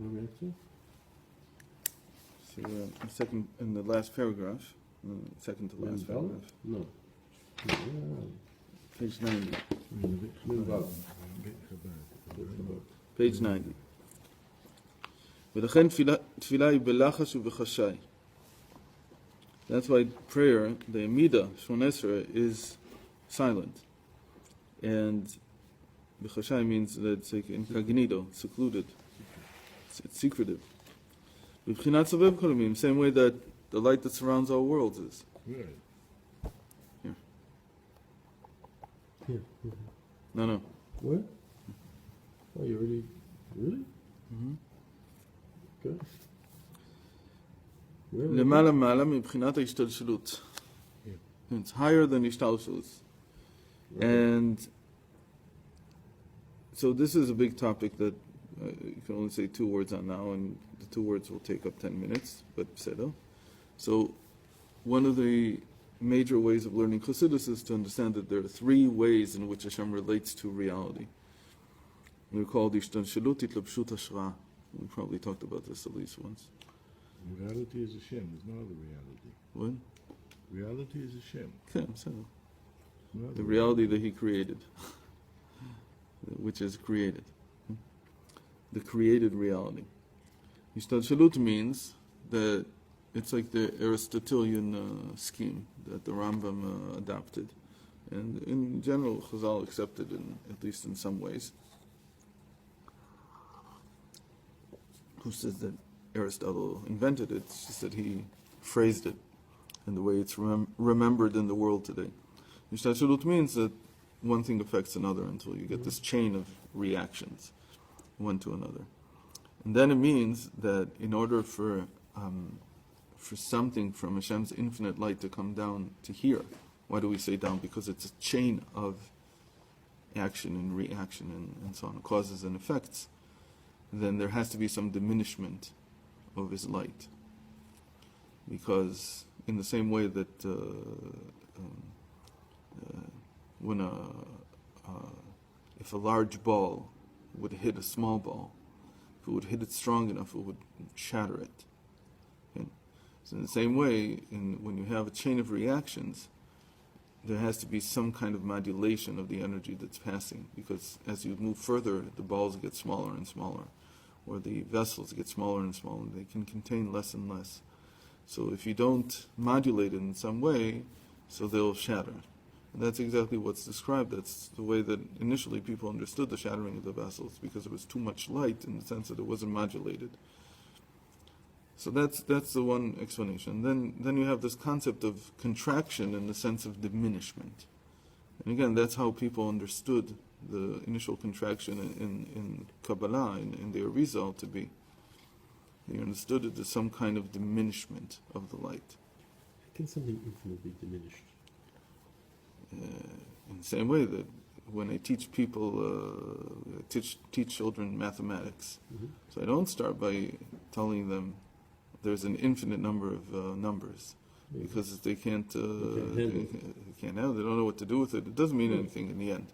Where are we at to? So, second in the last paragraph, second to last paragraph. No. Page 90. Vav. Page 90. ולכן תפילה היא בלחש ובחשאי. That's why prayer, the Amida, Shmon Esrei, is silent. And b'chashai means that it's like incognito, secluded. It's secretive. B'bchinat sovev kol hamim, same way that the light that surrounds all worlds is. Right. Here. Here. No. Where? Oh, you already... Really? Mm-hmm. Okay. Where? למעלה מעלה מבחינת ההשתלשלות. It's higher than ishtalshelus. And so this is a big topic that you can only say 2 words on now, and the 2 words will take up 10 minutes, but pseudo. So one of the major ways of learning Chassidus is to understand that there are 3 ways in which Hashem relates to reality. They're called ishtalshelut, itlapshut, hashra. We probably talked about this at least once. Reality is Hashem. There's no other reality. What? Reality is Hashem. Okay, so No the other reality that He created, which is created. The created reality. Ishtalshelut means that it's like the Aristotelian scheme that the Rambam adopted. And in general, Chazal accepted, at least in some ways. Who says that Aristotle invented it? It's just that he phrased it in the way it's remembered in the world today. Ishtalshelut means that one thing affects another until you get this chain of reactions, one to another. And then it means that in order for something from Hashem's infinite light to come down to here, why do we say down? Because it's a chain of action and reaction and so on, causes and effects. Then there has to be some diminishment of His light. Because in the same way that when if a large ball would hit a small ball, if it would hit it strong enough, it would shatter it. Okay? So in the same way, when you have a chain of reactions, there has to be some kind of modulation of the energy that's passing, because as you move further, the balls get smaller and smaller, or the vessels get smaller and smaller. They can contain less and less. So if you don't modulate it in some way, so they'll shatter. And that's exactly what's described. That's the way that initially people understood the shattering of the vessels, because it was too much light in the sense that it wasn't modulated. So that's the one explanation. Then you have this concept of contraction in the sense of diminishment. And again, that's how people understood the initial contraction in Kabbalah, in the Arizal, to be. They understood it as some kind of diminishment of the light. How can something infinite be diminished? In the same way that when I teach people, teach children mathematics, so I don't start by telling them there's an infinite number of numbers, because they can't have, they don't know what to do with it. It doesn't mean anything in the end.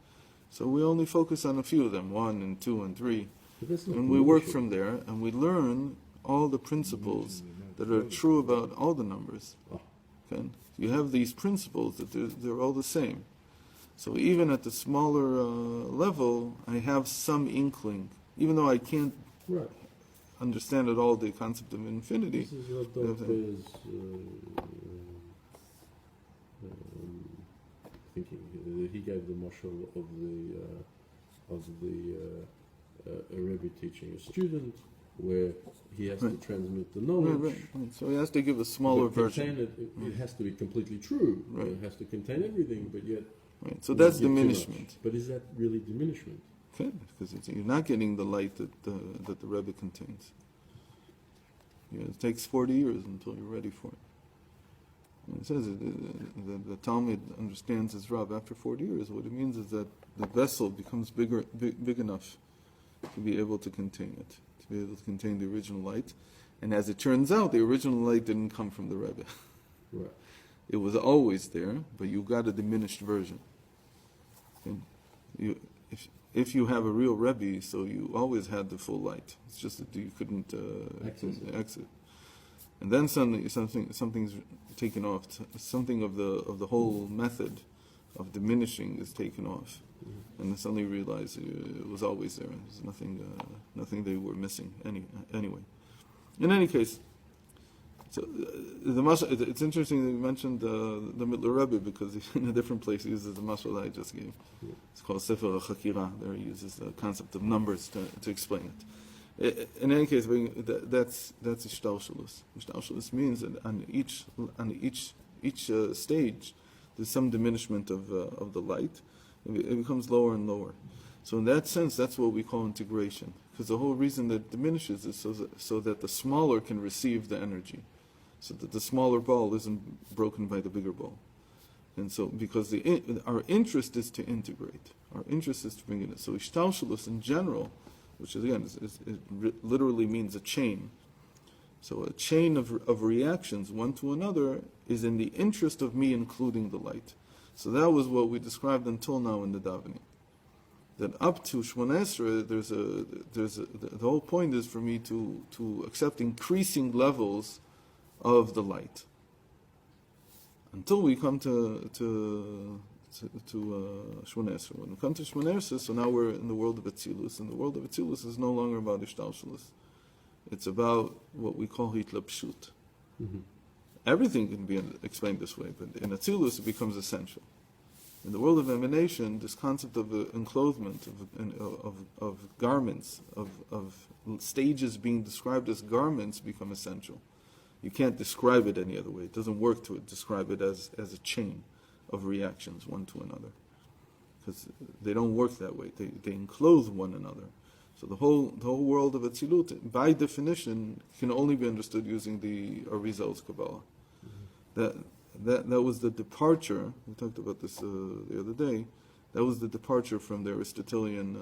So we only focus on a few of them, 1 and 2 and 3, and we work from there, and we learn all the principles that are true about all the numbers. Okay? You have these principles that they're all the same. So even at the smaller level, I have some inkling, even though I can't understand at all the concept of infinity. This is what Dr. thinking. He gave the mashal of the Rebbe teaching a student, where he has to transmit the knowledge. Right. So he has to give a smaller version. It has to be completely true. Right. It has to contain everything, but yet... Right. So that's diminishment. But is that really diminishment? Okay, because you're not getting the light that the Rebbe contains. It takes 40 years until you're ready for it. And it says the Talmud understands his Rav after 40 years. What it means is that the vessel becomes big enough to be able to contain it, to be able to contain the original light. And as it turns out, the original light didn't come from the Rebbe. Right. It was always there, but you got a diminished version. if you have a real Rebbe, so you always had the full light. It's just that you couldn't exit. And then suddenly something's taken off. Something of the whole method of diminishing is taken off, and then suddenly you realize it was always there. There's nothing they were missing anyway. In any case, so it's interesting that you mentioned the Mittler Rebbe, because in a different place he uses the mashal that I just gave. It's called Sefer HaChakira. There he uses the concept of numbers to explain it. In any case, that's ishtalshelus. Ishtalshelus means that on each stage, there's some diminishment of the light. It becomes lower and lower. So in that sense, that's what we call integration. Because the whole reason that it diminishes is so that the smaller can receive the energy, so that the smaller ball isn't broken by the bigger ball. And so, because our interest is to integrate, our interest is to bring it in. So ishtalshelus in general, which is, again, literally means a chain. So a chain of reactions, one to another, is in the interest of me including the light. So that was what we described until now in the davening. That up to Shmona Esrei, the whole point is for me to accept increasing levels of the light, until we come to Shmona Esrei. When we come to Shmona Esrei, so now we're in the world of Atzilus, and the world of Atzilus is no longer about Ishtalshelus. It's about what we call Hitlapshut. Mm-hmm. Everything can be explained this way, but in Atzilus it becomes essential. In the world of emanation, this concept of enclothement, of garments, of stages being described as garments become essential. You can't describe it any other way. It doesn't work to describe it as a chain of reactions, one to another. Because they don't work that way. They enclose one another. So the whole world of Atzilut, by definition, can only be understood using the Arizal's Kabbalah. Mm-hmm. That was the departure. We talked about this the other day. That was the departure from the Aristotelian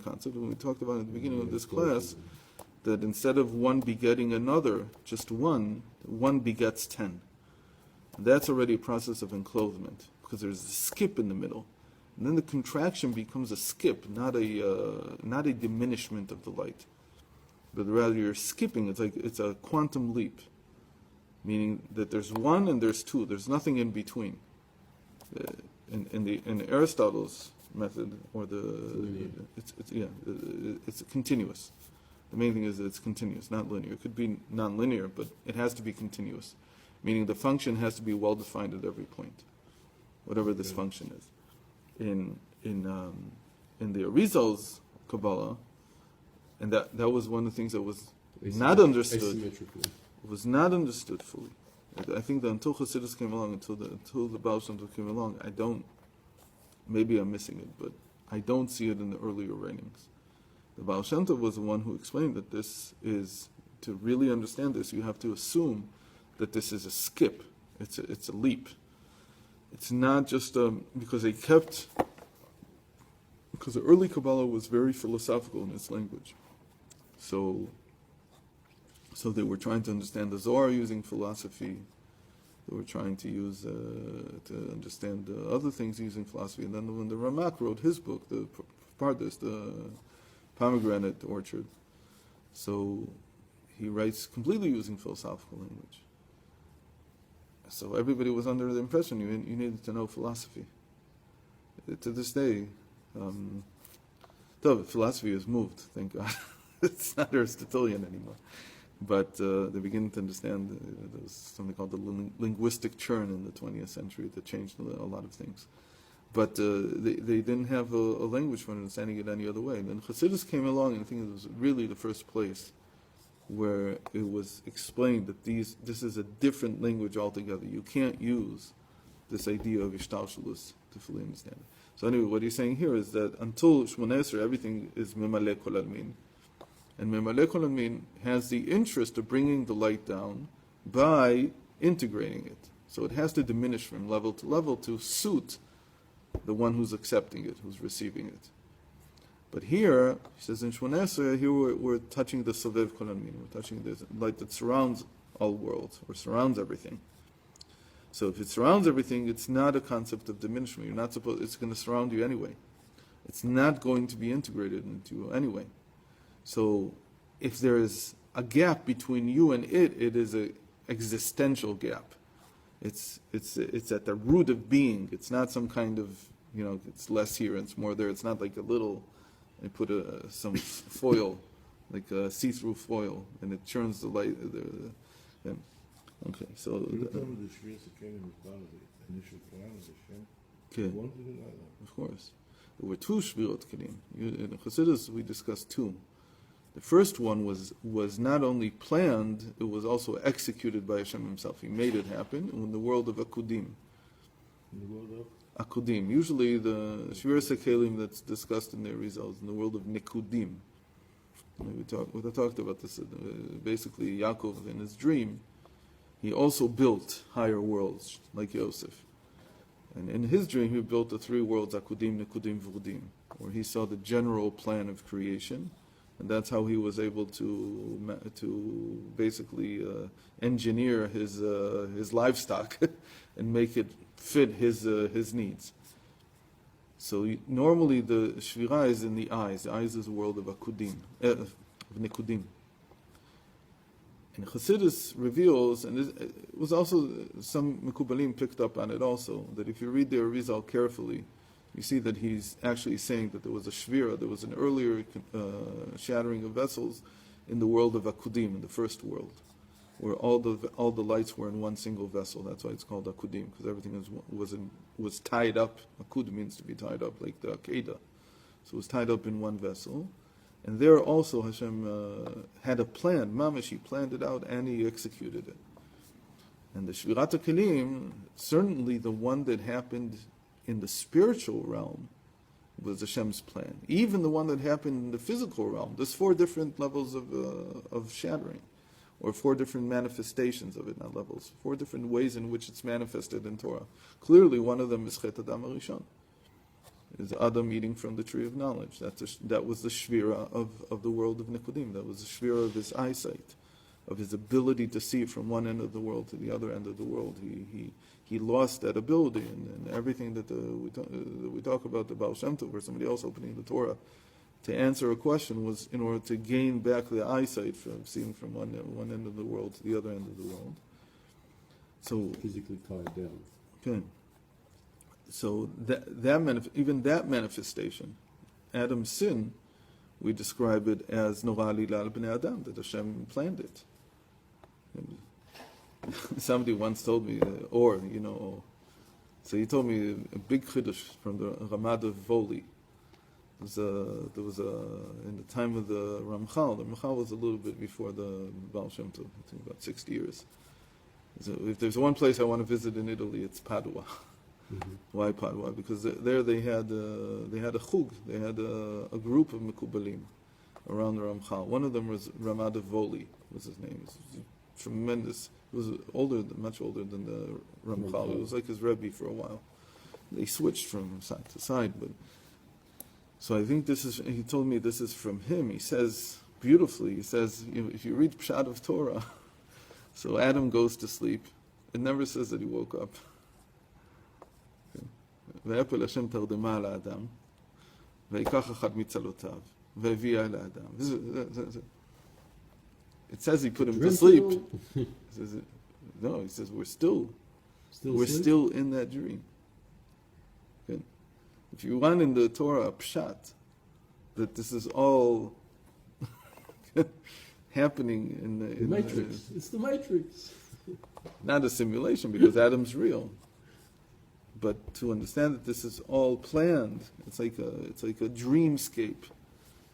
concept. And we talked about at the beginning of this class that instead of one begetting another, just one begets 10. And that's already a process of enclothement, because there's a skip in the middle. And then the contraction becomes a skip, not a diminishment of the light, but rather you're skipping. It's a quantum leap, meaning that there's one and there's two. There's nothing in between. In Aristotle's method, or it's continuous. The main thing is that it's continuous, not linear. It could be non-linear, but it has to be continuous, meaning the function has to be well defined at every point, whatever this function is. In the Arizal's Kabbalah, and that was one of the things that was not understood. It was not understood fully. I think that until Chassidus came along, until the Baal Shem Tov came along, maybe I'm missing it, but I don't see it in the earlier writings. The Baal Shem Tov was the one who explained that this is, to really understand this, you have to assume that this is a skip. It's a leap. It's not just because the early Kabbalah was very philosophical in its language. So they were trying to understand the Zohar using philosophy. They were trying to use to understand other things using philosophy. And then when the Ramak wrote his book, the Pardes, the Pomegranate Orchard, so he writes completely using philosophical language. So everybody was under the impression you needed to know philosophy. To this day, though philosophy has moved, thank God. It's not Aristotelian anymore. But they begin to understand there was something called the linguistic churn in the 20th century that changed a lot of things. But they didn't have a language for understanding it any other way. And then Chassidus came along, and I think it was really the first place where it was explained that this is a different language altogether. You can't use this idea of ishtalshelus to fully understand it. So anyway, what he's saying here is that until Shmona Esrei, everything is memale kol almin. And memale kol almin has the interest of bringing the light down by integrating it. So it has to diminish from level to level to suit the one who's accepting it, who's receiving it. But here, he says in Shmona Esrei, here we're touching the Sovev Kol Almin. We're touching the light that surrounds all worlds, or surrounds everything. So if it surrounds everything, it's not a concept of diminishment. You're not supposed. It's going to surround you anyway. It's not going to be integrated into you anyway. So if there is a gap between you and it is an existential gap. It's at the root of being. It's not some kind of, it's less here and it's more there. It's not like a little, they put some foil, like a see-through foil, and it churns the light. Okay, so. You remember the Shviras Kelim was part of the initial plan of Hashem? Okay. He wanted it like that. Of course. There were two Shvirot Kelim. In Chassidus, we discussed two. The first one was not only planned, it was also executed by Hashem himself. He made it happen in the world of Akudim. In the world of? Akudim. Usually the Shviras Kelim that's discussed in there results in the world of Nikudim. We talked about this. Basically, Yaakov, in his dream, he also built higher worlds, like Yosef. And in his dream, he built the three worlds, Akudim, Nikudim, Vudim, where he saw the general plan of creation. And that's how he was able to basically engineer his livestock and make it fit his needs. So normally the Shvira is in the eyes. The eyes is the world of Akudim, of Nikudim. And Chassidus reveals, and it was also, some Mekubalim picked up on it also, that if you read the Arizal carefully, you see that he's actually saying that there was a Shvira, there was an earlier shattering of vessels in the world of Akudim, in the first world, where all the lights were in one single vessel. That's why it's called Akudim, because everything was tied up. Akud means to be tied up, like the Akedah. So it was tied up in one vessel. And there also Hashem had a plan. Mamash, he planned it out and he executed it. And the Shvirat HaKelim, certainly the one that happened in the spiritual realm, was Hashem's plan. Even the one that happened in the physical realm, there's 4 different levels of shattering, or 4 different manifestations of it, not levels, 4 different ways in which it's manifested in Torah. Clearly, one of them is Chet Adam HaRishon, is Adam eating from the tree of knowledge. That was the shvira of the world of Nikodim. That was the shvira of his eyesight, of his ability to see from one end of the world to the other end of the world. He lost that ability, and everything that we talk about the Baal Shem Tov or somebody else opening the Torah to answer a question was in order to gain back the eyesight from seeing from one end of the world to the other end of the world. So physically tied down. Okay. So even that manifestation, Adam's sin, we describe it as Nora Lilal B'nei Adam, that Hashem planned it. Somebody once told me, so he told me a big chiddush from the Ramad of Voli. There was in the time of the Ramchal was a little bit before the Baal Shem Tov, I think about 60 years. So if there's one place I want to visit in Italy, it's Padua. Mm-hmm. Why Padua? Because there they had a chug, they had a group of Mekubalim around the Ramchal. One of them was Ramad of Voli, was his name. It was tremendous. He was much older than the Ramchal. It was like his Rebbe for a while. They switched from side to side, but so I think he told me this is from him. He says beautifully, if you read Pshat of Torah, so Adam goes to sleep. It never says that he woke up. ויפל השם תרדמה על האדם, ויקח אחד מצלותיו, והביאה אל האדם. It says he put him to sleep. He says we're still in that dream. Okay. If you run in the Torah pshat, that this is all happening in the Matrix. It's the Matrix. Not a simulation, because Adam's real. But to understand that this is all planned, it's like a dreamscape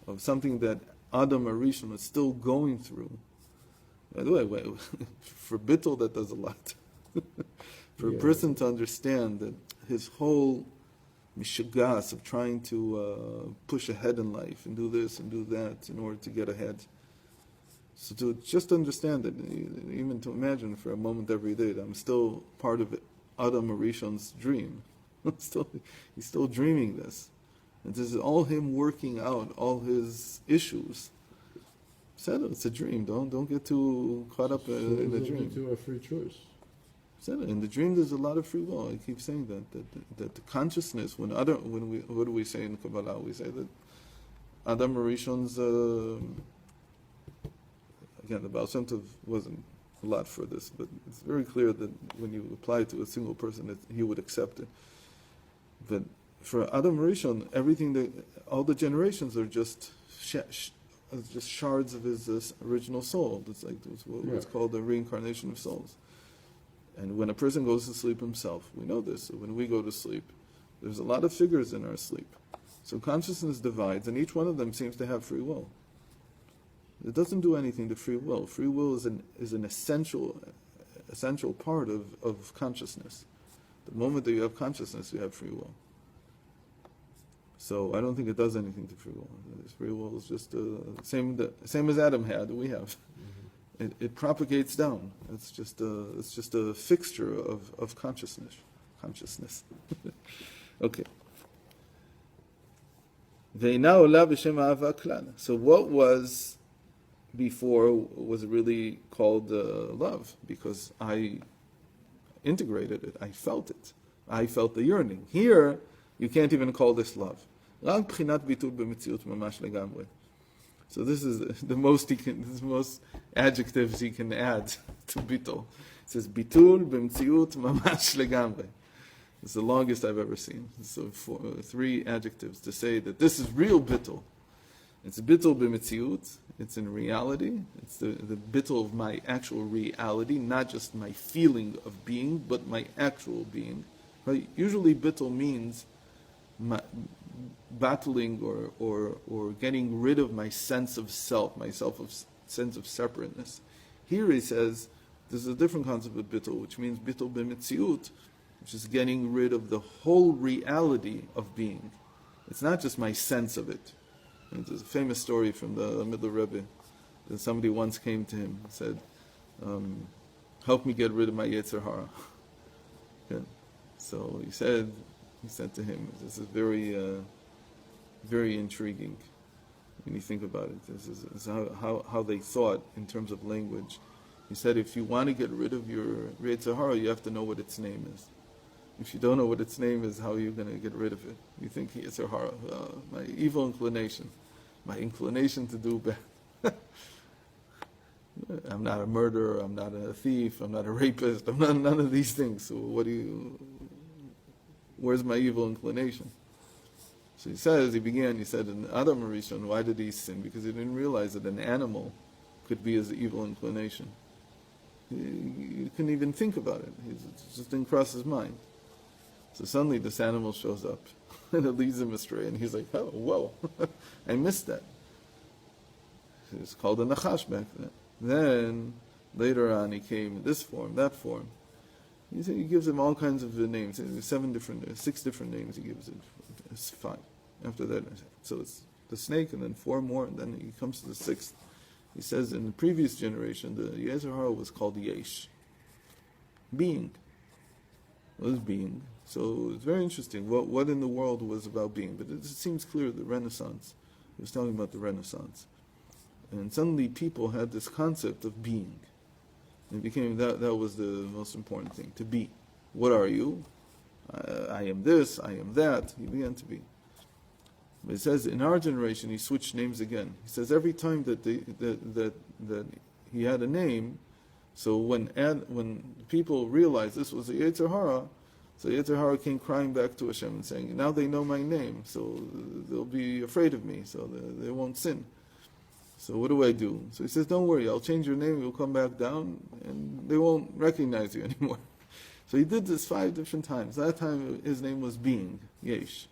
of something that Adam Arishon is still going through. By the way, for Bittul that does a lot. For a person to understand that his whole mishagas of trying to push ahead in life and do this and do that in order to get ahead. So to just understand that, even to imagine for a moment every day that I'm still part of Adam Arishon's dream. He's still dreaming this. And this is all him working out all his issues. It's a dream. Don't get too caught up in the dream. To our free choice. In the dream, there's a lot of free will. I keep saying that the consciousness, what do we say in Kabbalah? We say that Adam Rishon's, again, the Baal Shem Tov wasn't a lot for this, but it's very clear that when you apply it to a single person, that he would accept it. But for Adam Rishon, all the generations are just shards of his original soul. It's like what's called the reincarnation of souls. And when a person goes to sleep himself, we know this. So when we go to sleep, there's a lot of figures in our sleep. So consciousness divides, and each one of them seems to have free will. It doesn't do anything to free will. Free will is an essential part of consciousness. The moment that you have consciousness, you have free will. So I don't think it does anything to free will. Free will is just same as Adam had. We have. It propagates down. It's just a fixture of consciousness. Okay. So what was before was really called love, because I integrated it. I felt it. I felt the yearning. Here, you can't even call this love. So this is the most adjectives he can add to bitul. It says bitul b'mtziut mamash legamre. It's the longest I've ever seen. So 3 adjectives to say that this is real bitul. It's bitul b'mtziut. It's in reality. It's the bitul of my actual reality, not just my feeling of being, but my actual being. Right? Usually bitul means battling or getting rid of my sense of self, sense of separateness. Here he says there's a different concept of bittul, which means bittul b'mitziut, which is getting rid of the whole reality of being. It's not just my sense of it. And there's a famous story from the Middle Rebbe that somebody once came to him and said, help me get rid of my Yetzer Hara. Okay. So he said to him, this is very intriguing when you think about it. This is how they thought in terms of language. He said, if you want to get rid of your Yetzer Hara, you have to know what its name is. If you don't know what its name is, how are you going to get rid of it? You think Yetzer Hara, my evil inclination, my inclination to do bad. I'm not a murderer, I'm not a thief, I'm not a rapist, I'm not none of these things. So where's my evil inclination? So he said, in Adam Rishon, why did he sin? Because he didn't realize that an animal could be his evil inclination. He couldn't even think about it. It just didn't cross his mind. So suddenly this animal shows up, and it leads him astray, and he's like, oh, whoa, I missed that. It's called a nachash back then. Then, later on, he came in this form, that form. He gives him all kinds of names. 6 different names he gives it. It's 5. After that, so it's the snake, and then 4 more, and then he comes to the 6th. He says in the previous generation, the Yetzer Hara was called Yesh. Being. It was being. So it's very interesting. What in the world was about being? But it seems clear the Renaissance. He was talking about the Renaissance. And suddenly people had this concept of being. It became that was the most important thing, to be. What are you? I am this, I am that. He began to be. But it says in our generation he switched names again. He says every time that he had a name, so when people realized this was the Yetzer Hara, so Yetzer Hara came crying back to Hashem and saying, now they know my name, so they'll be afraid of me, so they won't sin. So what do I do? So he says, don't worry, I'll change your name, you'll come back down, and they won't recognize you anymore. So he did this 5 different times. That time his name was Being, Yesh.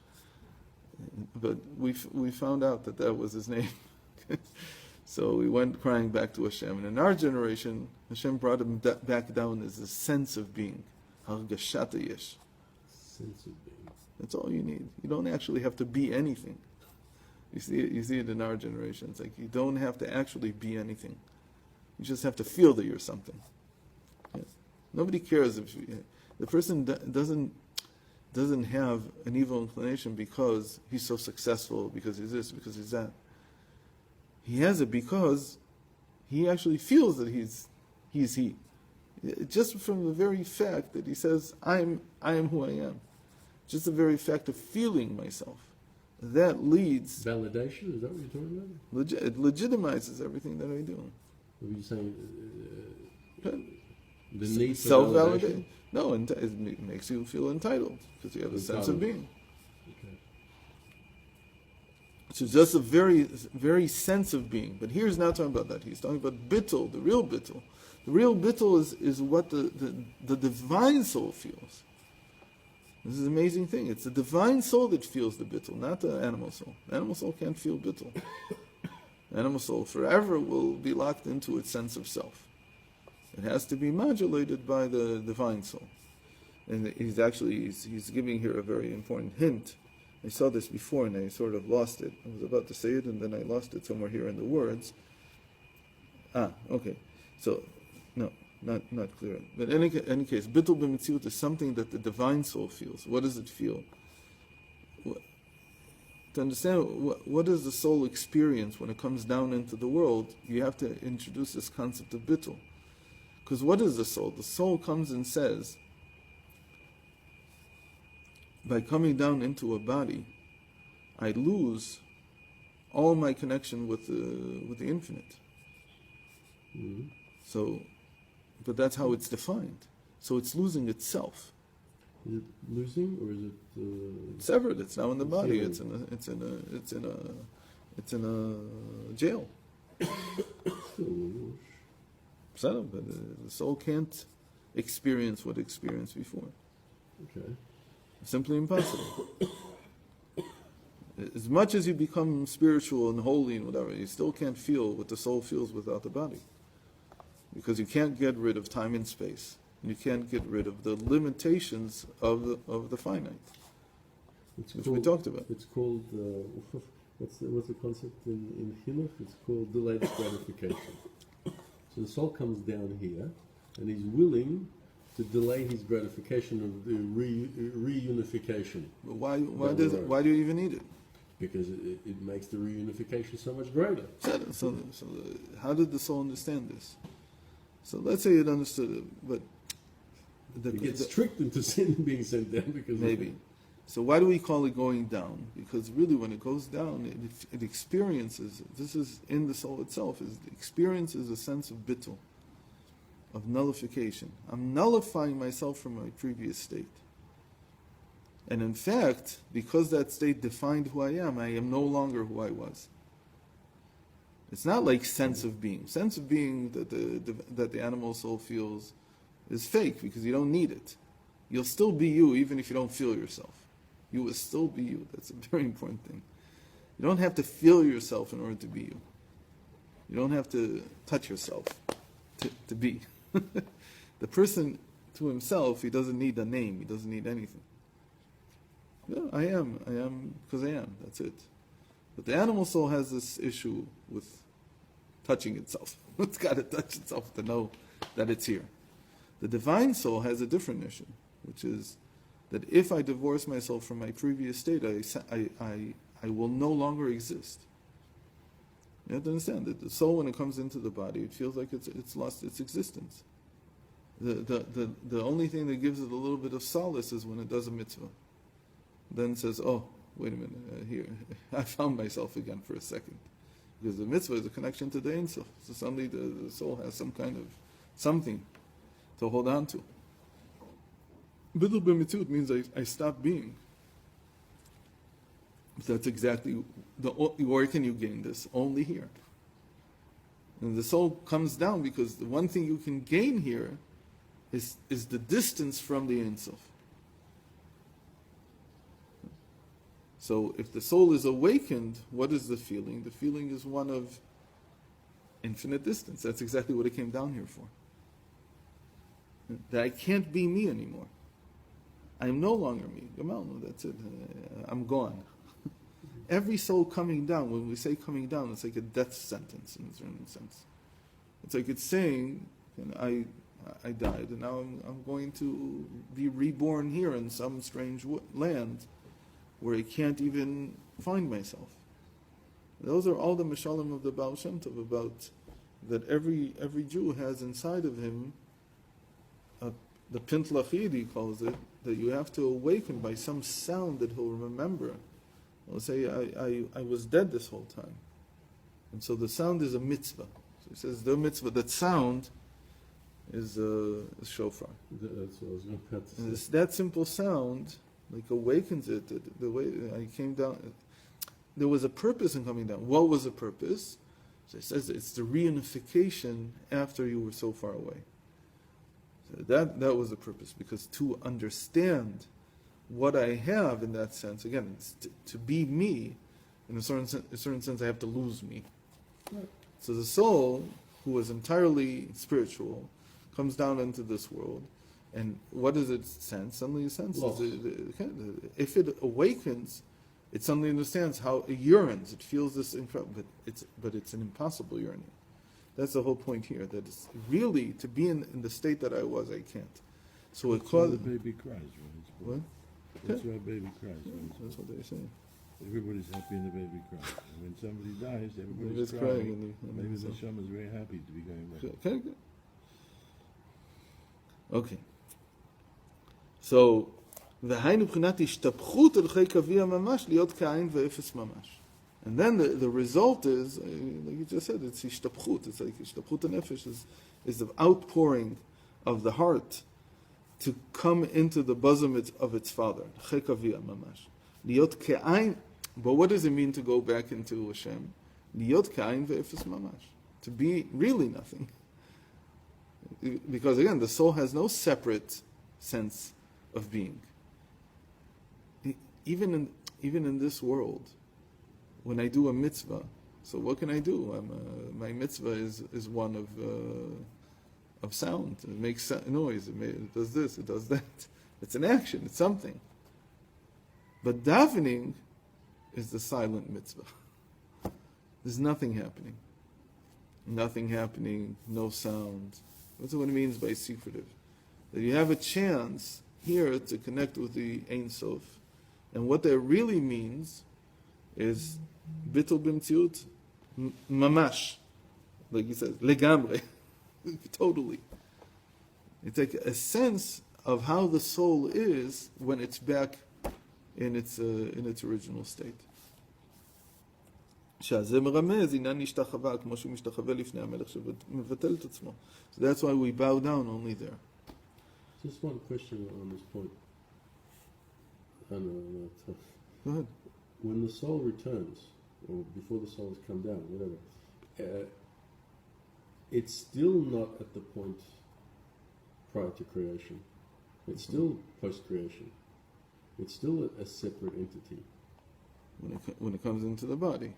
But we found out that was his name. So we went crying back to Hashem. And in our generation, Hashem brought him back down as a sense of being. Hargashata Yesh. Sense of being. That's all you need. You don't actually have to be anything. You see it in our generation. It's like you don't have to actually be anything. You just have to feel that you're something. Yeah. Nobody cares if the person doesn't have an evil inclination because he's so successful, because he's this, because he's that. He has it because he actually feels that he's he. Just from the very fact that he says, I am who I am, just the very fact of feeling myself, that leads, Validation, is that what you're talking about? it legitimizes everything that I do. What were you saying? Uh, The need for Self-validation. validation? No, it makes you feel entitled because you have a sense of Entitled. being. Okay. So just a very, very sense of being. But here's not talking about that. He's talking about bittul, the real bittul. The real bittul is what the divine soul feels. This is an amazing thing. It's the divine soul that feels the bittul, not the animal soul. The animal soul can't feel bittul. The animal soul forever will be locked into its sense of self. It has to be modulated by the divine soul. And he's giving here a very important hint. I saw this before and I sort of lost it. I was about to say it and then I lost it somewhere here in the words. Okay. So, no, not clear. But in any case, bittul b'metziut is something that the divine soul feels. What does it feel? To understand what does the soul experience when it comes down into the world, you have to introduce this concept of bittul. Because what is the soul? The soul comes and says, by coming down into a body, I lose all my connection with the infinite. Mm-hmm. So, but that's how it's defined. So it's losing itself. Is it losing or is it? It's severed. It's now in the body. Severed. It's in a jail. Still, But the soul can't experience what it experienced before. okay. Simply impossible. As much as you become spiritual and holy and whatever, you still can't feel what the soul feels without the body. Because you can't get rid of time and space. You can't get rid of the limitations of the finite, which we talked about. It's called, what's the concept in Chinuch? It's called delayed gratification. So the soul comes down here and he's willing to delay his gratification of the reunification. But why do you even need it? Because it makes the reunification so much greater. So how did the soul understand this? So let's say it understood it, but It gets tricked into being sent down because maybe. So why do we call it going down? Because really when it goes down, it experiences, this is in the soul itself, it experiences a sense of bittul, of nullification. I'm nullifying myself from my previous state. And in fact, because that state defined who I am no longer who I was. It's not like sense of being. Sense of being that the animal soul feels is fake because you don't need it. You'll still be you even if you don't feel yourself. You will still be you. That's a very important thing. You don't have to feel yourself in order to be you. You don't have to touch yourself to be. The person to himself, he doesn't need a name. He doesn't need anything. Yeah, I am because I am. That's it. But the animal soul has this issue with touching itself. It's got to touch itself to know that it's here. The divine soul has a different issue, which is that if I divorce myself from my previous state, I will no longer exist. You have to understand that the soul, when it comes into the body, it feels like it's lost its existence. The only thing that gives it a little bit of solace is when it does a mitzvah. Then it says, oh, wait a minute, here, I found myself again for a second. Because the mitzvah is a connection to the Ein Sof. So suddenly the soul has some kind of something to hold on to. Bittul b'mitzut means I stop being. That's exactly, where can you gain this? Only here. And the soul comes down because the one thing you can gain here is the distance from the Ein Sof. So if the soul is awakened, what is the feeling? The feeling is one of infinite distance. That's exactly what it came down here for. That I can't be me anymore. I am no longer me. Gamal, that's it. I'm gone. Every soul coming down, when we say coming down, it's like a death sentence in a certain sense. It's like it's saying, I died, and now I'm going to be reborn here in some strange land where I can't even find myself. Those are all the mishalim of the Baal Shem Tov about that every Jew has inside of him the Pintlachidi calls it, that you have to awaken by some sound that he'll remember. He'll say, I was dead this whole time. And so the sound is a mitzvah. So he says, the mitzvah, that sound is shofar. That's what I was going to And say. that simple sound, like, awakens it. The way I came down, there was a purpose in coming down. What was the purpose? So it says it's the reunification after you were so far away. So that was the purpose, because to understand what I have in that sense, again, it's to be me, in a certain sense, I have to lose me. Right. So the soul, who is entirely spiritual, comes down into this world, and what does it sense? Suddenly it senses, Lost. if it awakens, it suddenly understands how it yearns. It feels this incredible, but it's an impossible yearning. That's the whole point here. That it's really to be in the state that I was, I can't. So it That's why the causes baby cries when it's born. what? That's why a baby cries when it's That's born. what they say. Everybody's happy and the baby cries. And when somebody dies, Everybody's everybody's crying crying. and they- Maybe so- the Shama is very happy to be going back. Okay, good. Okay. So, והיינו מבחינת השתפכות הלכי קווי הממש להיות כעין ואפס ממש. And then the result is, like you just said, it's השתפכות. It's like השתפכות הנפש is the outpouring of the heart to come into the bosom of its father. הלכי קווי הממש. להיות כעין, but what does it mean to go back into Hashem? להיות כעין ואפס ממש. To be really nothing. Because again, the soul has no separate sense of being. Even in this world, when I do a mitzvah, so what can I do? My mitzvah is one of sound. It makes noise. It does this. It does that. It's an action. It's something. But davening is the silent mitzvah. There's nothing happening. Nothing happening. No sound. That's what it means by secretive. That you have a chance here to connect with the Ein Sof. And what that really means is bitul b'mtziut mamash. Like he says, legamre. Totally. It's like a sense of how the soul is when it's back in its original state. שזה מרמז עניין נשתחווה כמו שהוא משתחווה לפני המלך שמבטל את עצמו. So that's why we bow down only there. Just one question on this point. I know, tough. Go ahead. When the soul returns, or before the soul has come down, whatever, it's still not at the point prior to creation. It's still post-creation. It's still a separate entity. When it comes into the body.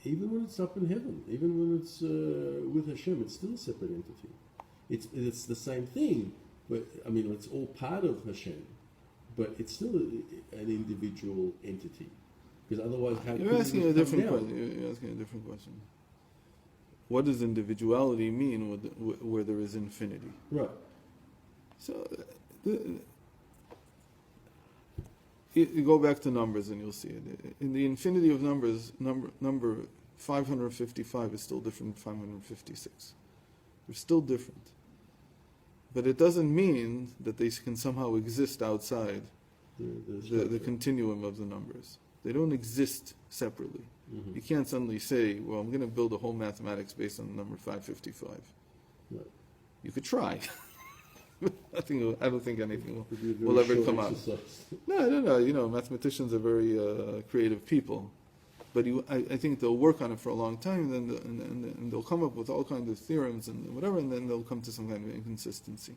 Even when it's up in heaven, even when it's with Hashem, it's still a separate entity. It's the same thing, but I mean, it's all part of Hashem, but it's still an individual entity. Because otherwise, how You're could asking it a come different down? question. You're asking a different question. What does individuality mean where there is infinity? Right. So, you go back to numbers and you'll see it. In the infinity of numbers, number 555 is still different than 556. They're still different. But it doesn't mean that they can somehow exist outside the continuum of the numbers. They don't exist separately. Mhm. You can't suddenly say, well, I'm going to build a whole mathematics based on the number 555. Right. You could try. I don't think anything It'd be a very will ever short come out. exercise. No. You know, mathematicians are very creative people. But I think they'll work on it for a long time, and then and they'll come up with all kinds of theorems and whatever, and then they'll come to some kind of inconsistency.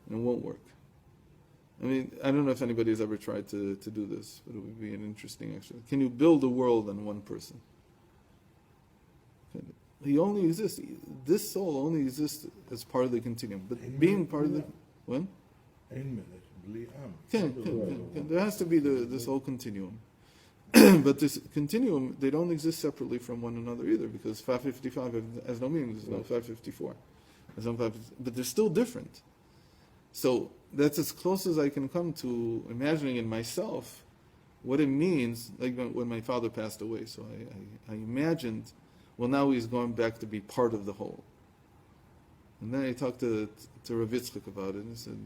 And it won't work. I mean, I don't know if anybody has ever tried to do this, but it would be an interesting exercise. Can you build a world on one person? He only exists. This soul only exists as part of the continuum. But being part of the... When? Ein melech bli am. Can. There has to be this whole continuum. But this continuum, they don't exist separately from one another either, because 555 has no meaning. There's no 554. There's no 550, but they're still different. So that's as close as I can come to imagining in myself what it means, like when my father passed away. So I imagined, well, now he's going back to be part of the whole. And then I talked to Rav Yitzchak about it, and he said,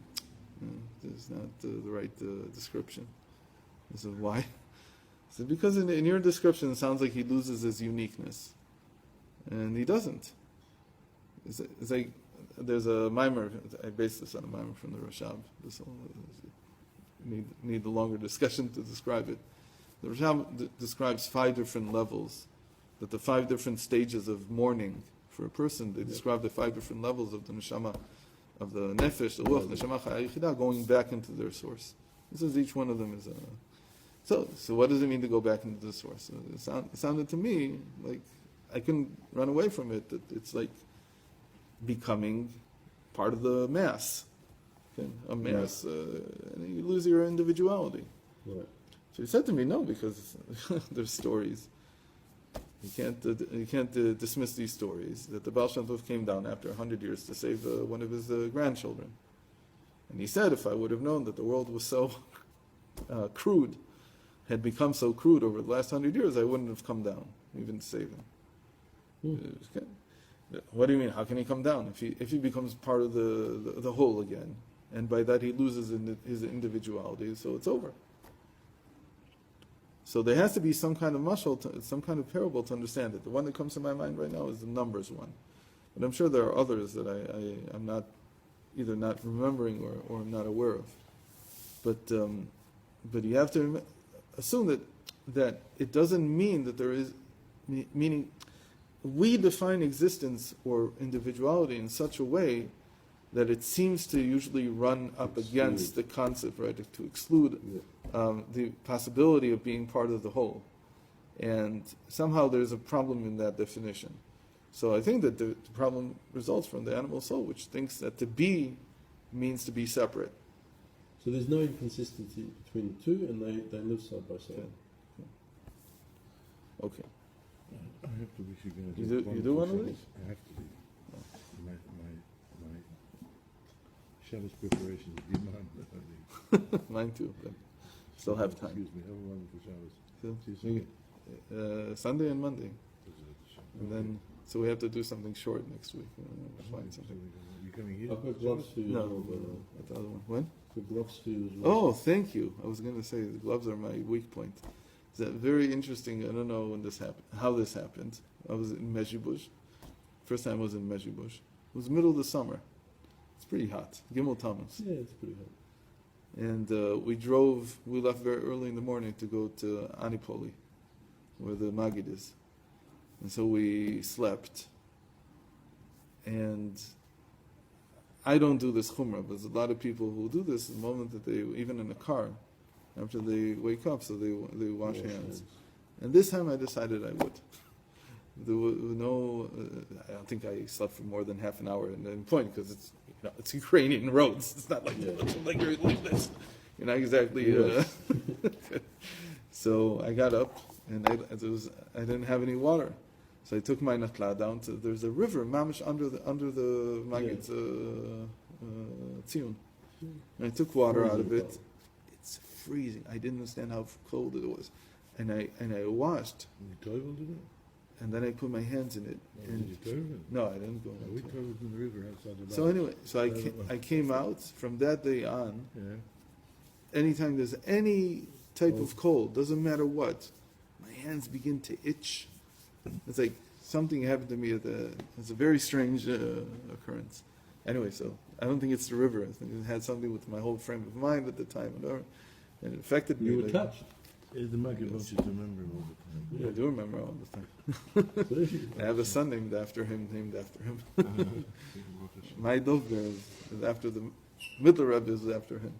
It's not the right description. This is why. So because in your description, it sounds like he loses his uniqueness, and he doesn't. It's like there's a mimer. I based this on a mimer from the Rashab. This will need a longer discussion to describe it. The Rashab describes 5 different levels, that the 5 different stages of mourning for a person. They describe the 5 different levels of the neshama, of the nefesh, the ruach, neshama, chaya yichida, going back into their source. This is each one of them is a. So what does it mean to go back into the source? It sounded to me like I couldn't run away from it. That it's like becoming part of the mass, okay? A mass, and you lose your individuality. Right. So he said to me, no, because there's stories. You can't dismiss these stories that the Baal Shem Tov came down after 100 years to save one of his grandchildren. And he said, if I would have known that the world was so crude, had become so crude over the last 100 years, I wouldn't have come down, even to save him. What do you mean? How can he come down if he becomes part of the whole again, and by that he loses his individuality? So it's over. So there has to be some kind of mashal, some kind of parable to understand it. The one that comes to my mind right now is the Numbers one, but I'm sure there are others that I'm not either not remembering or I'm not aware of. But you have to assume that it doesn't mean that there is meaning. We define existence or individuality in such a way that it seems to usually run up against the concept, right, to exclude the possibility of being part of the whole. And somehow there's a problem in that definition. So I think that the problem results from the animal soul, which thinks that to be means to be separate. So there's no inconsistency between the two, and they live side by side. Okay. I have to wish you guys. You do one of these? I have to be. My Shabbos preparation is demand. Mine too, but still have time. Excuse me. Have a wonderful Shabbos. So, See you Sunday and Monday. soon. And then, so we have to do something short next week. Find something. You coming here? I've got gloves for you. No, as well, the other one. When? The gloves for you as well. Oh, thank you. I was going to say the gloves are my weak point. Is that very interesting? I don't know when this happened, how this happened. I was in Mezhibush. First time I was in Mezhibush. It was the middle of the summer. It's pretty hot. Gimel Tammuz. Yeah, it's pretty hot. And we left very early in the morning to go to Anipoli, where the Magid is. And so we slept. And I don't do this chumrah, but there's a lot of people who do this the moment that they, even in a car, after they wake up, so they wash hands. And this time I decided I would. There was no, I don't think I slept for more than half an hour in the point, because it's Ukrainian roads. It's not like, like you're like this. You're not exactly. So I got up, and I didn't have any water. So I took my nakla down to, there's a river, mamish under the Magid's tziyun. And I took water out of it. It's freezing. I didn't understand how cold it was. And I washed. You toiveled in it? And then I put my hands in it. Oh, And did you toivel it? no, I didn't go. We toiveled in the river outside the So bar. anyway, I came out from that day on. Yeah. Anytime there's any type of cold, doesn't matter what, my hands begin to itch. It's like something happened to me it's a very strange occurrence. Anyway, so I don't think it's the river. I think it had something with my whole frame of mind at the time, and it affected me. You were like, touched. The Magid wants you to remember all the time. I do remember all the time. I have a son named after him. My dog there is after the Middle Rebbe is after him.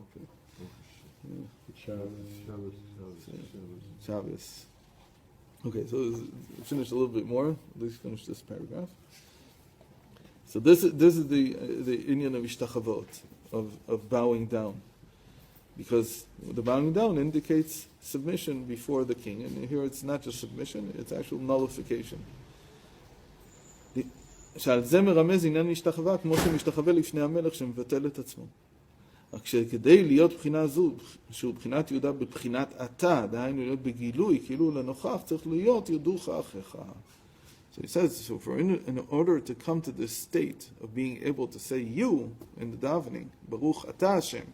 Okay. Shabbos. Okay, so finish a little bit more. Let's finish this paragraph. So this is the inyan of ishtachavot, of bowing down, because the bowing down indicates submission before the king, and here it's not just submission; it's actual nullification. שעל זה מרמז עניין משתחווה כמו שמשתחווה לפני המלך שמבטל את עצמו. רק שכדי להיות בחינה זו, שהוא בחינת יהודה בבחינת אתה, דהיינו להיות בגילוי, כאילו לנוכח, צריך להיות יודוך אחיך. So he says, so in order to come to this state of being able to say you in the davening, Baruch Atah Hashem,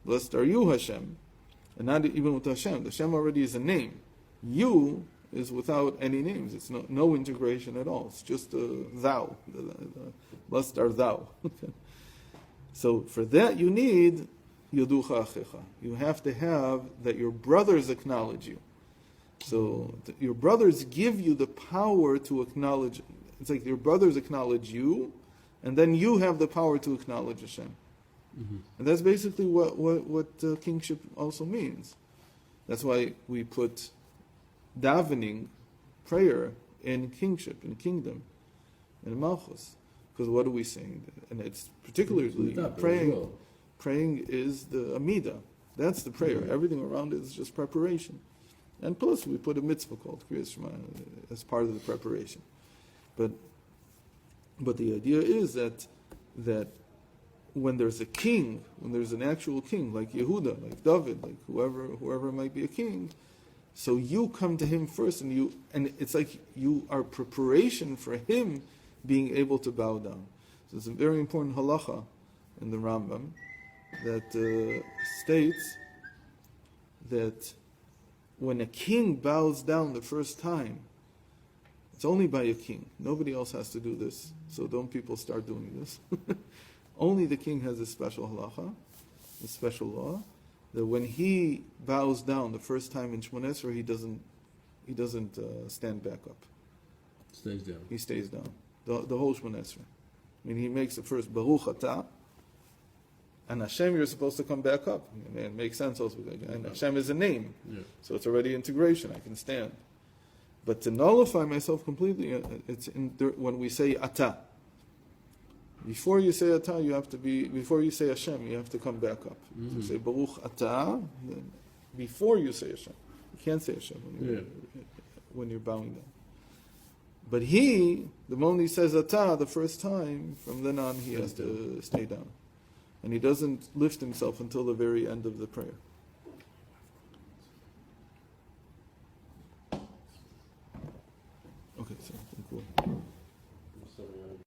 blessed are you Hashem, and not even with Hashem. The Hashem already is a name. You is without any names. It's no integration at all. It's just thou. Blessed are thou. So for that you need Yoducha Achecha. You have to have that your brothers acknowledge you. So your brothers give you the power to acknowledge. It's like your brothers acknowledge you, and then you have the power to acknowledge Hashem. Mm-hmm. And that's basically what kingship also means. That's why we put davening, prayer, in kingship, in kingdom, in Malchus. Because what are we saying? And it's particularly praying. Well. Praying is the Amida. That's the prayer. Yeah. Everything around it is just preparation. And plus, we put a mitzvah called Kriyas Shema as part of the preparation. But the idea is that when there's a king, when there's an actual king, like Yehuda, like David, like whoever might be a king, so you come to him first, and it's like you are preparation for him being able to bow down. So it's a very important halacha in the Rambam that states that when a king bows down the first time, it's only by a king. Nobody else has to do this. So don't people start doing this. Only the king has a special halacha, a special law, that when he bows down the first time in Shmoneh Esrei, he doesn't stand back up. Stays down. He stays down. The whole Shmoneh Esrei. I mean, he makes the first Baruch Atah, and Hashem, you're supposed to come back up. And it makes sense also. And Hashem is a name. Yeah. So it's already integration. I can stand. But to nullify myself completely, it's when we say Atah. Before you say Atah, before you say Hashem, you have to come back up. Mm-hmm. So say Baruch Atah, then before you say Hashem. You can't say Hashem when you're bowing down. But the moment he says Atah the first time, from then on he has to stay down. And he doesn't lift himself until the very end of the prayer. Okay, so I think we'll...